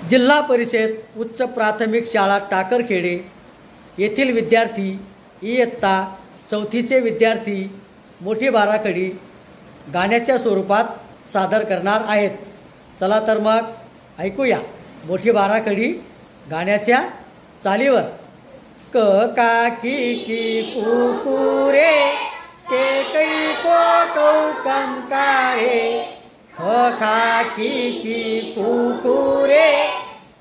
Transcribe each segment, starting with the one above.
जिल्हा परिषद उच्च प्राथमिक शाळा टाकरखेडे येथील विद्यार्थी इयत्ता चौथीचे विद्यार्थी मोठी बाराखडी गाण्याच्या स्वरूपात सादर करणार आहेत। चला तर मग ऐकूया मोठी बाराखडी गाण्याच्या चालीवर। क का की कू कू रे के कै को कौ कम का रे ख खा की कू कू रे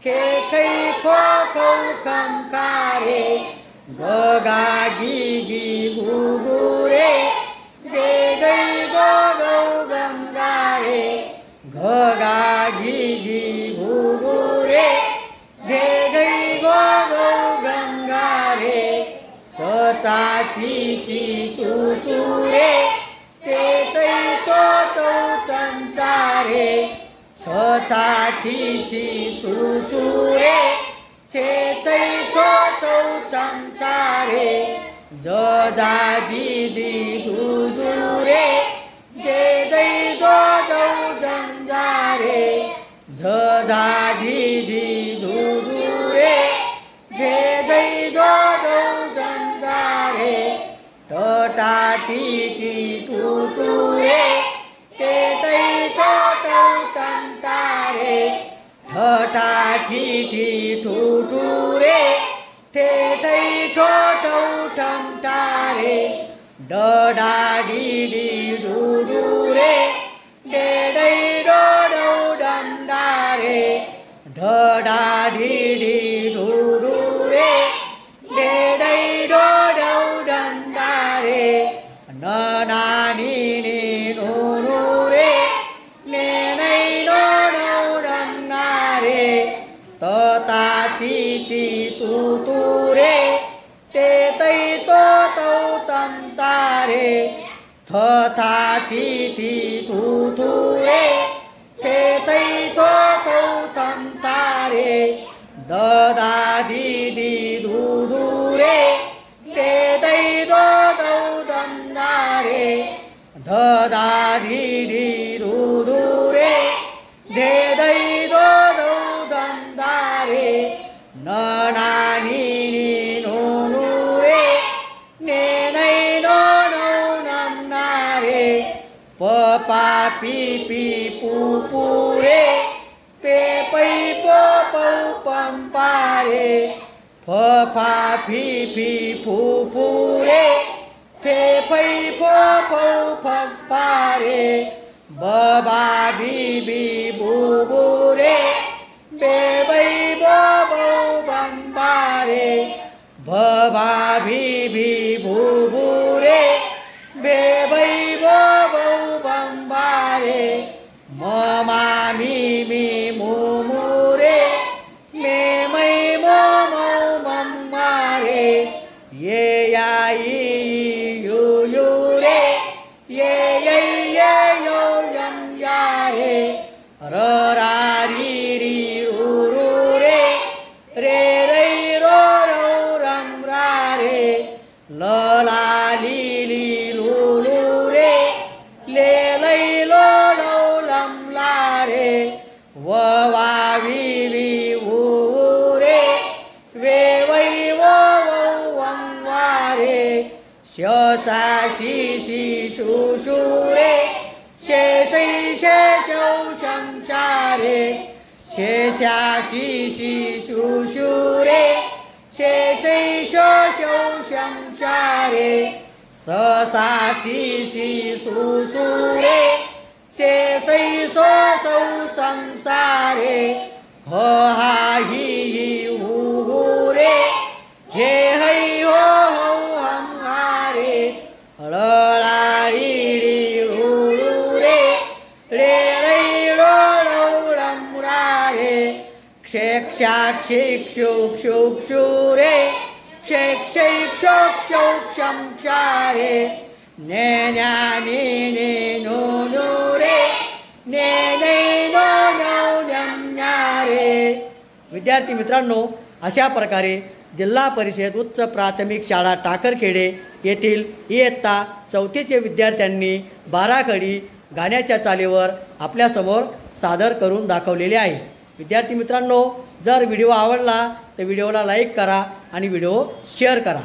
खे खै खो खौ खम का रे ग गा गी गू गू रे गे गै गो गौ गम गा रे घ गा गी गू गू रे गे गै गो गौ गम गा रे च चा ची चू चू रे चे चै चो चौ चम चा रे छ चा ची चू चू रे चे चै चो चौ चम चा रे ज जा दी झू झू रे जे दै जो जौ जम जा रे झ जा दी झू झू रे जे दै जो जौ जम जा रे ट टा टी टू टू रे ते तै तो टौ टम टा रे ठ टा ठी टू टू रे ते तै ठो टौ टम टा रे ड डा D do do ray day दै डो डौ डम डा रे ढ डा D do do ray day दै डो डौ डम डा रे न ना नी नो नो रे ने नै नो डौ डम ना रे त ता ती तू रे ते तै तो तौ तम ता रे थ था ती तू रे ते तै तो तौ तम ता रे द दा दी दू दू रे ते तै दो तौ तम ता रे ध दा दी दू दू रे दे दै दो दौ दम दा रे न ना नी नो नो रे ने नै नो नो नम ना रे प पा पी पू रे पे पै पो पौ पम पा रे फ फा फी फू रे फे फै फो फौ फम पा रे ब बा बी बू रे बे बै बो बौ बम बा रे भ बा भी भू रे बे बै बो बौ बम बा रे म मा मी मू रे मे मै मो मौ मम मा रे ये या यू रे ये यो यम या रे र रा री रू रे रे रै रो रम रा रे ल ला ली रू रे ले लै लो लम ला रे व वा वी ऊ रे वे वै वो वम वा रे श सा शी शू रे शे शै शे शौ शम चा रे शे शा शी शू रे शे शै शो शौ शम चा रे स सा शी सू रे शे शै सो सौ सम सा रे ह हा ही हू रे हे है हो हौ हम हा रे ल ला री रू रे रे रै रो रम रा रे क्षेକ୍ଷା क्षु रे क्षे क्षै क्षो क्षौ क्षम चा रे ने न्या नी नो रे ने नै नो नम न्या रे। विद्यार्थी मित्रांनो, अशा प्रकारे जिल्हा परिषद उच्च प्राथमिक शाळा टाकरखेडे येथील इयत्ता चौथीचे विद्यार्थ्यांनी बाराखडी गाण्याच्या चालीवर आपल्यासमोर सादर करून दाखवलेले आहे। विद्यार्थी मित्रांनो, जर व्हिडिओ आवडला तर व्हिडिओला लाईक करा आणि व्हिडिओ शेअर करा.